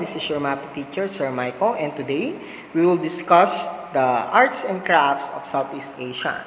This is your MAPI teacher, Sir Michael, and today we will discuss the arts and crafts of Southeast Asia.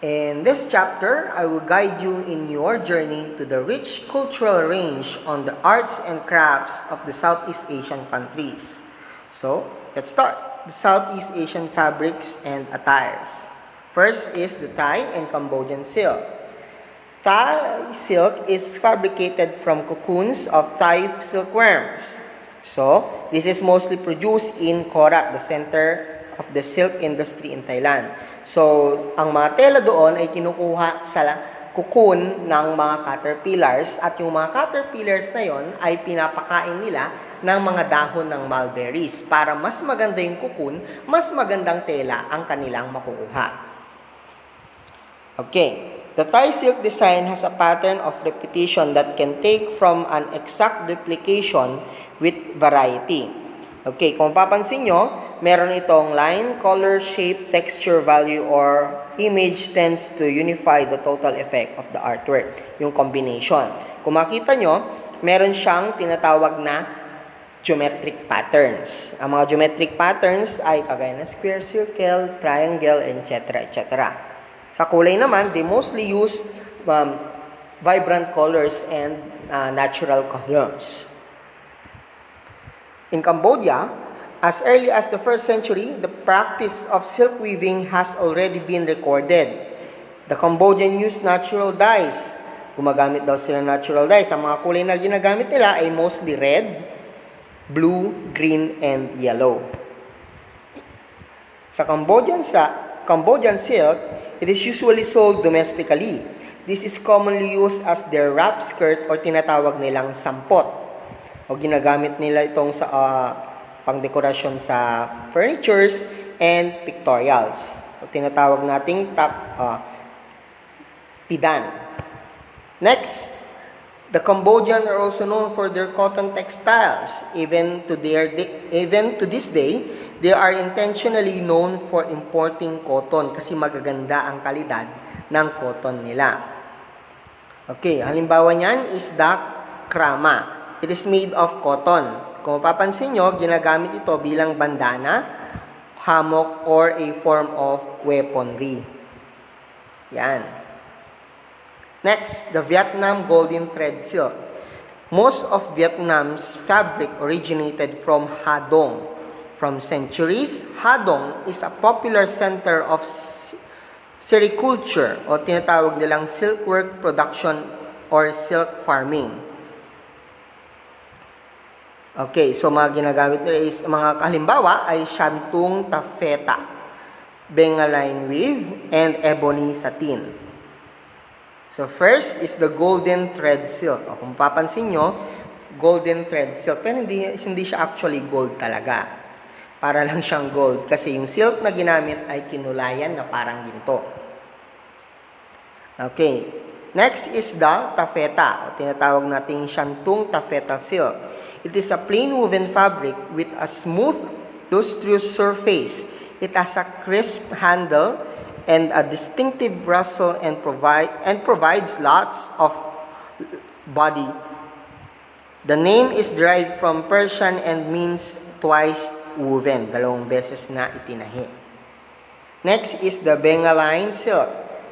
In this chapter, I will guide you in your journey to the rich cultural range on the arts and crafts of the Southeast Asian countries. So, let's start. The Southeast Asian fabrics and attires. First is the Thai and Cambodian silk. Thai silk is fabricated from cocoons of Thai silkworms. So, this is mostly produced in Korat, the center of the silk industry in Thailand. So, ang mga tela doon ay kinukuha sa cocoon ng mga caterpillars at yung mga caterpillars na yon ay pinapakain nila ng mga dahon ng mulberries para mas maganda yung cocoon, mas magandang tela ang kanilang makukuha. Okay. The Thai silk design has a pattern of repetition that can take from an exact duplication with variety. Okay, kung papansin nyo, meron itong line, color, shape, texture, value, or image tends to unify the total effect of the artwork, yung combination. Kung makita nyo, meron siyang tinatawag na geometric patterns. Ang mga geometric patterns ay kagaya ng square, circle, triangle, etc. etc. Sa kulay naman, they mostly use vibrant colors and natural colors. In Cambodia, as early as the 1st century, the practice of silk weaving has already been recorded. The Cambodian used natural dyes. Gumagamit daw sila ng natural dyes. Ang mga kulay na ginagamit nila ay mostly red, blue, green, and yellow. Sa Cambodian silk, it is usually sold domestically. This is commonly used as their wrap skirt or tinatawag nilang sampot. O ginagamit nila itong sa pangdekorasyon sa furnitures and pictorials. O tinatawag nating pidan. Next, the Cambodian are also known for their cotton textiles. Even to this day, they are intentionally known for importing cotton kasi magaganda ang kalidad ng cotton nila. Okay, halimbawa niyan is the krama. It is made of cotton. Kung mapapansin nyo, ginagamit ito bilang bandana, hammock, or a form of weaponry. Yan. Next, the Vietnam Golden Thread Silk. Most of Vietnam's fabric originated from Ha Dong. From centuries, Ha Dong is a popular center of sericulture o tinatawag nilang silkwork production or silk farming. Okay, so mga ginagamit nila is mga halimbawa ay Shantung Taffeta, Bengaline weave, and ebony satin. So first is the golden thread silk. O kung papansin nyo, golden thread silk, pero hindi siya actually gold talaga. Para lang siyang gold kasi yung silk na ginamit ay kinulayan na parang ginto. Okay. Next is the taffeta, o tinatawag nating Shantung Taffeta silk. It is a plain woven fabric with a smooth, lustrous surface. It has a crisp handle and a distinctive rustle and provides lots of body. The name is derived from Persian and means twice woven, dalawang beses na itinahi. Next is the Bengaline silk.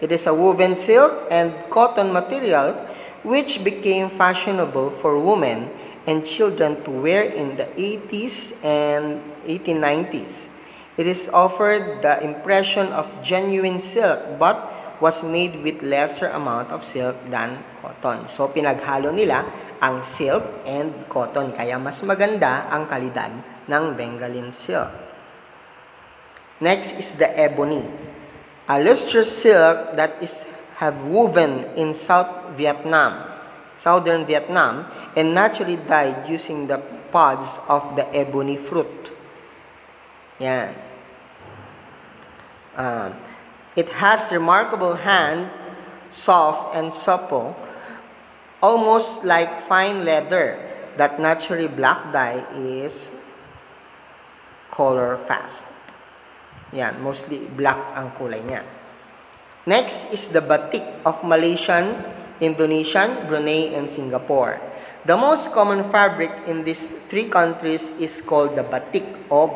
It is a woven silk and cotton material which became fashionable for women and children to wear in the 80s and 1890s. It is offered the impression of genuine silk but was made with lesser amount of silk than cotton. So pinaghalo nila ang silk and cotton kaya mas maganda ang kalidad ng Bengaline silk. Next is the ebony, a lustrous silk that have woven in southern Vietnam, and naturally dyed using the pods of the ebony fruit. Yan. It has remarkable hand, soft and supple, almost like fine leather. That naturally black dye is color fast. Yan, mostly black ang kulay niya. Next is the batik of Malaysian, Indonesian, Brunei, and Singapore. The most common fabric in these three countries is called the batik o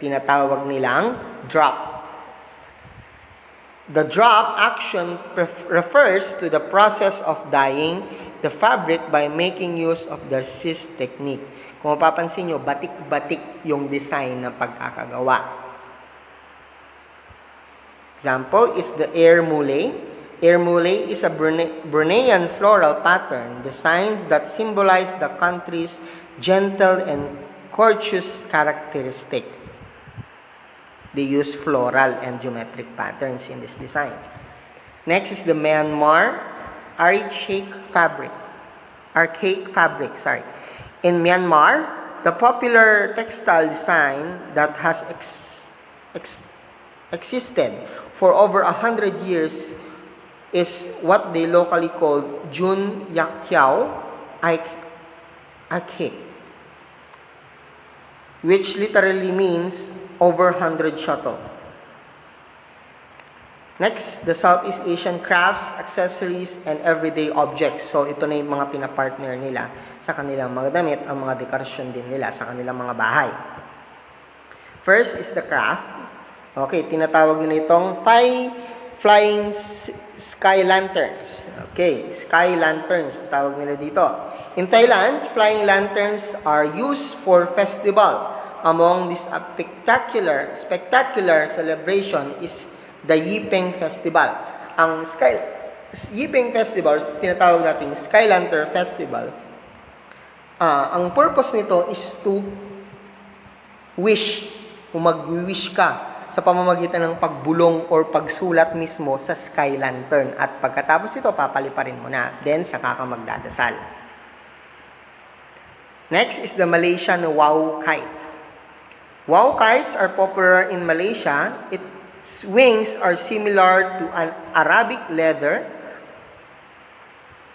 tinatawag nilang drop. The drop action refers to the process of dyeing the fabric by making use of the cis technique. Kung mapapansin nyo, batik-batik yung design ng pagkakagawa. Example is the air mule. Air mule is a Bruneian floral pattern, designs that symbolize the country's gentle and courteous characteristic. They use floral and geometric patterns in this design. Next is the Myanmar archaic fabric. In Myanmar, the popular textile design that has existed for over 100 years is what they locally call Jun Yak Kiao Ake, which literally means over 100 shuttle. Next, the Southeast Asian crafts, accessories, and everyday objects. So, ito na yung mga pinapartner nila sa kanilang mga damit, ang mga dekorasyon din nila sa kanilang mga bahay. First is the craft. Okay, tinatawag nila itong flying sky lanterns. Okay, sky lanterns, tawag nila dito. In Thailand, flying lanterns are used for festival. Among this spectacular celebration is the Yipeng Festival. Ang Yipeng Festival, tinatawag natin Sky Lantern Festival, ang purpose nito is to wish, kung mag-wish ka sa pamamagitan ng pagbulong or pagsulat mismo sa sky lantern. At pagkatapos ito, papaliparin mo na. Then, saka ka magdadasal. Next is the Malaysian wow kite. Wow kites are popular in Malaysia. Its wings are similar to an Arabic leather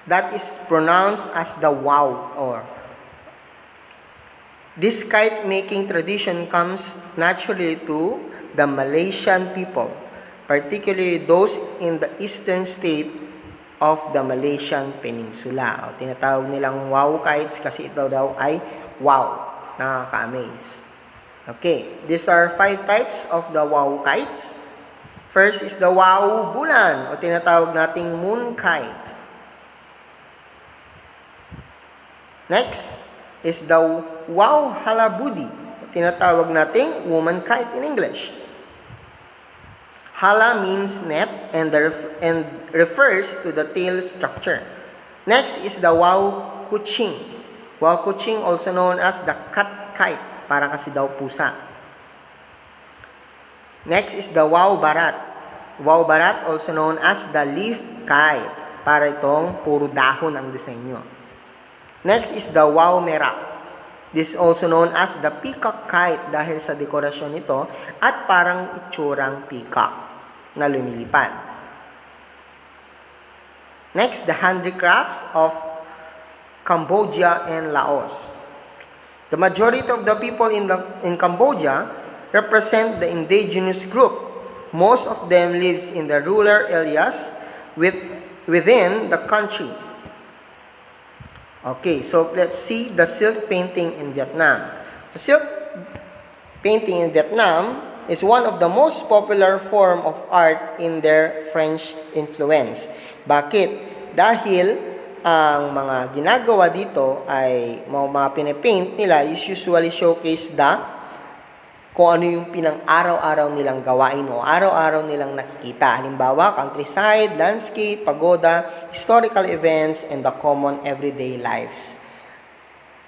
that is pronounced as the wow. This kite-making tradition comes naturally to the Malaysian people, particularly those in the eastern state of the Malaysian Peninsula. Tinatawag nilang wow kites kasi ito daw ay wow, nakaka-amaze. Okay, these are 5 types of the wow kites. First is the wow bulan, o tinatawag nating moon kite. Next is the wow halabudi, o tinatawag nating woman kite in English. Hala means net and refers to the tail structure. Next is the wow kuching. Wow kuching, also known as the cat kite, para kasi daw pusa. Next is the wow barat. Wow barat, also known as the leaf kite, para itong puro dahon ang disenyo. Next is the wow merak. This is also known as the peacock kite dahil sa dekorasyon nito at parang itsurang peacock na lumilipad. Next, the handicrafts of Cambodia and Laos. The majority of the people in Cambodia represent the indigenous group. Most of them lives in the rural areas within the country. Okay, so let's see the silk painting in Vietnam. The silk painting in Vietnam is one of the most popular form of art in their French influence. Bakit? Dahil ang mga ginagawa dito ay mga pinapaint nila is usually showcase kung ano yung pinang-araw-araw nilang gawain o araw-araw nilang nakikita. Halimbawa, countryside, landscape, pagoda, historical events, and the common everyday lives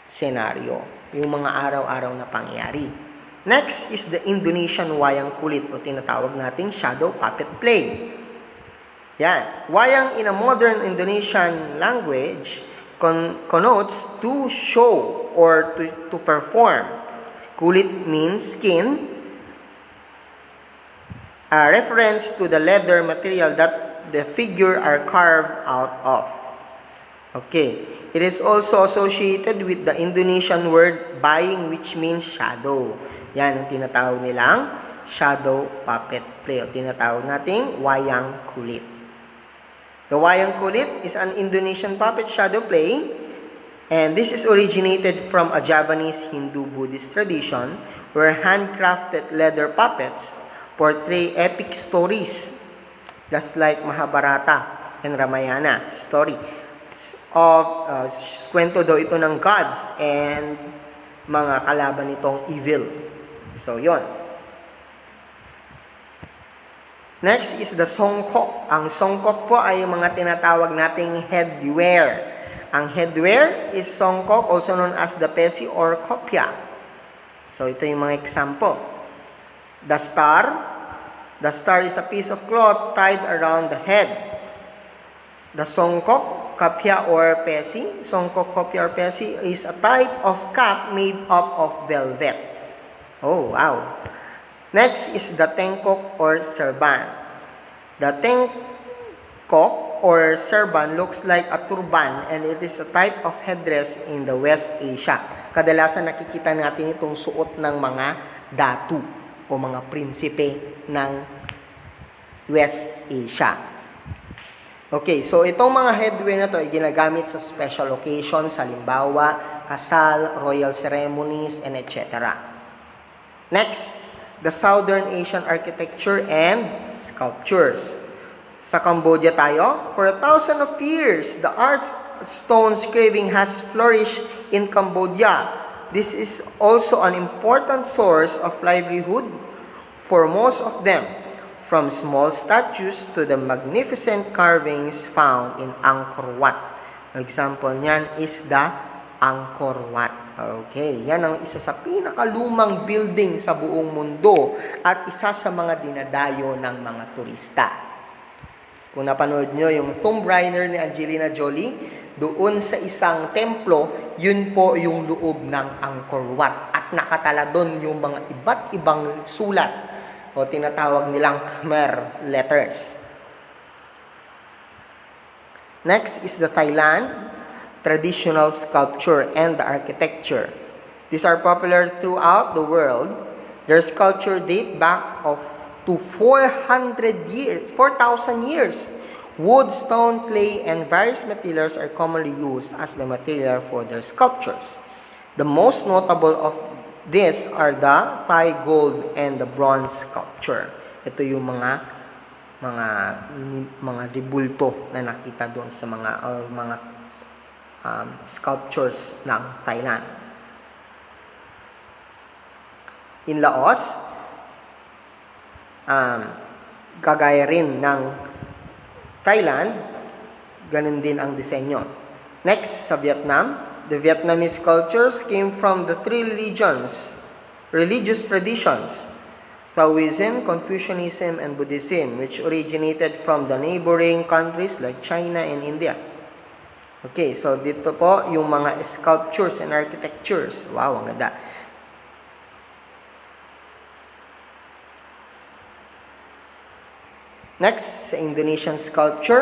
scenario. Yung mga araw-araw na pangyayari. Next is the Indonesian wayang kulit o tinatawag nating shadow puppet play. Yan. Wayang in a modern Indonesian language connotes to show or to perform. Kulit means skin, a reference to the leather material that the figure are carved out of. Okay. It is also associated with the Indonesian word baying, which means shadow. Yan ang tinatawag nilang shadow puppet play o tinatawag nating wayang kulit. The wayang kulit is an Indonesian puppet shadow play And this is originated from a Japanese Hindu-Buddhist tradition where handcrafted leather puppets portray epic stories, just like Mahabharata and Ramayana story of kwento daw ito ng gods and mga kalaban nitong evil. So, yon. Next is the songkok. Ang songkok po ay yung mga tinatawag nating headwear. Ang headwear is songkok, also known as the pesi or kopya. So, ito yung mga example. The star. The star is a piece of cloth tied around the head. The songkok, kopya or pesi. Songkok, kopya or pesi is a type of cap made up of velvet. Oh, wow. Next is the tengkok or serban. The tengkok or serban looks like a turban and it is a type of headdress in the West Asia. Kadalasan nakikita natin itong suot ng mga datu o mga prinsipe ng West Asia. Okay, so itong mga headwear na to ay ginagamit sa special occasions, halimbawa, kasal, royal ceremonies, and etc. Next, the Southern Asian architecture and sculptures. Sa Cambodia tayo, for 1,000 of years, the art stone carving has flourished in Cambodia. This is also an important source of livelihood for most of them, from small statues to the magnificent carvings found in Angkor Wat. Example niyan is the Angkor Wat. Okay, yan ang isa sa pinakalumang building sa buong mundo at isa sa mga dinadayo ng mga turista. Kung napanood nyo yung Tomb Raider ni Angelina Jolie, doon sa isang templo, yun po yung loob ng Angkor Wat. At nakatala doon yung mga iba't ibang sulat o tinatawag nilang Khmer letters. Next is the Thailand traditional sculpture and the architecture. These are popular throughout the world. Their sculpture date back to 4,000 years. Wood, stone, clay, and various materials are commonly used as the material for their sculptures. The most notable of these are the Thai gold and the bronze sculpture. Ito yung mga ribulto na nakita doon sa mga sculptures ng Thailand. In Laos, kagaya rin ng Thailand, ganun din ang disenyo. Next, sa Vietnam, the Vietnamese sculptures came from the three religious traditions, Taoism, Confucianism, and Buddhism, which originated from the neighboring countries like China and India. Okay, so dito po yung mga sculptures and architectures. Wow, ang ganda. Next, sa Indonesian sculpture,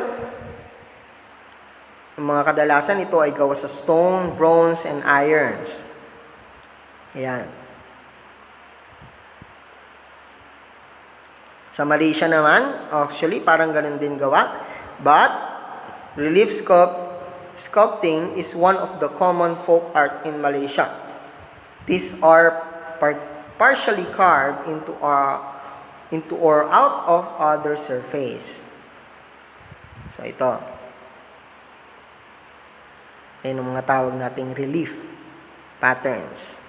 mga kadalasan ito ay gawa sa stone, bronze, and irons. Ayan. Sa Malaysia naman, actually, parang ganun din gawa. But, relief sculpting is one of the common folk art in Malaysia. These are partially carved into or out of other surface. So, ito. Yan ang mga tawag nating relief patterns.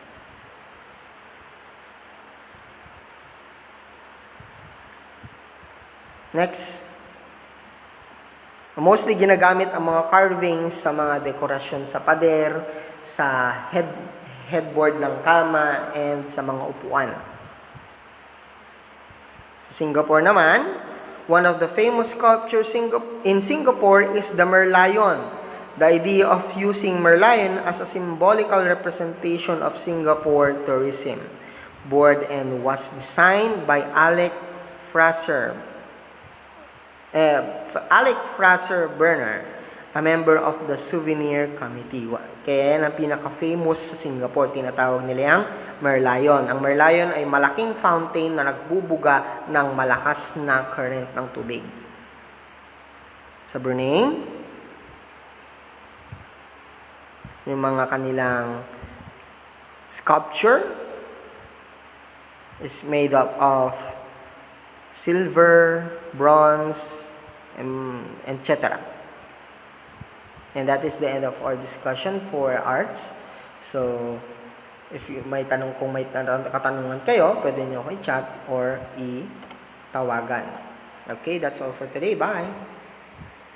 Next, mostly ginagamit ang mga carvings sa mga dekorasyon sa pader, sa headboard ng kama, and sa mga upuan. Sa Singapore naman, one of the famous sculptures in Singapore is the Merlion. The idea of using Merlion as a symbolical representation of Singapore tourism board and was designed by Alec Fraser Burner, a member of the Souvenir Committee. Kaya yan ang pinaka-famous sa Singapore, tinatawag nila yung Merlion. Ang Merlion ay malaking fountain na nagbubuga ng malakas na current ng tubig. Sa Brunei, yung mga kanilang sculpture is made up of silver, bronze, etc. And that is the end of our discussion for arts. So, if you may tanong, kung may katanungan kayo, pwede nyo ako i-chat or i-tawagan. Okay, that's all for today. Bye!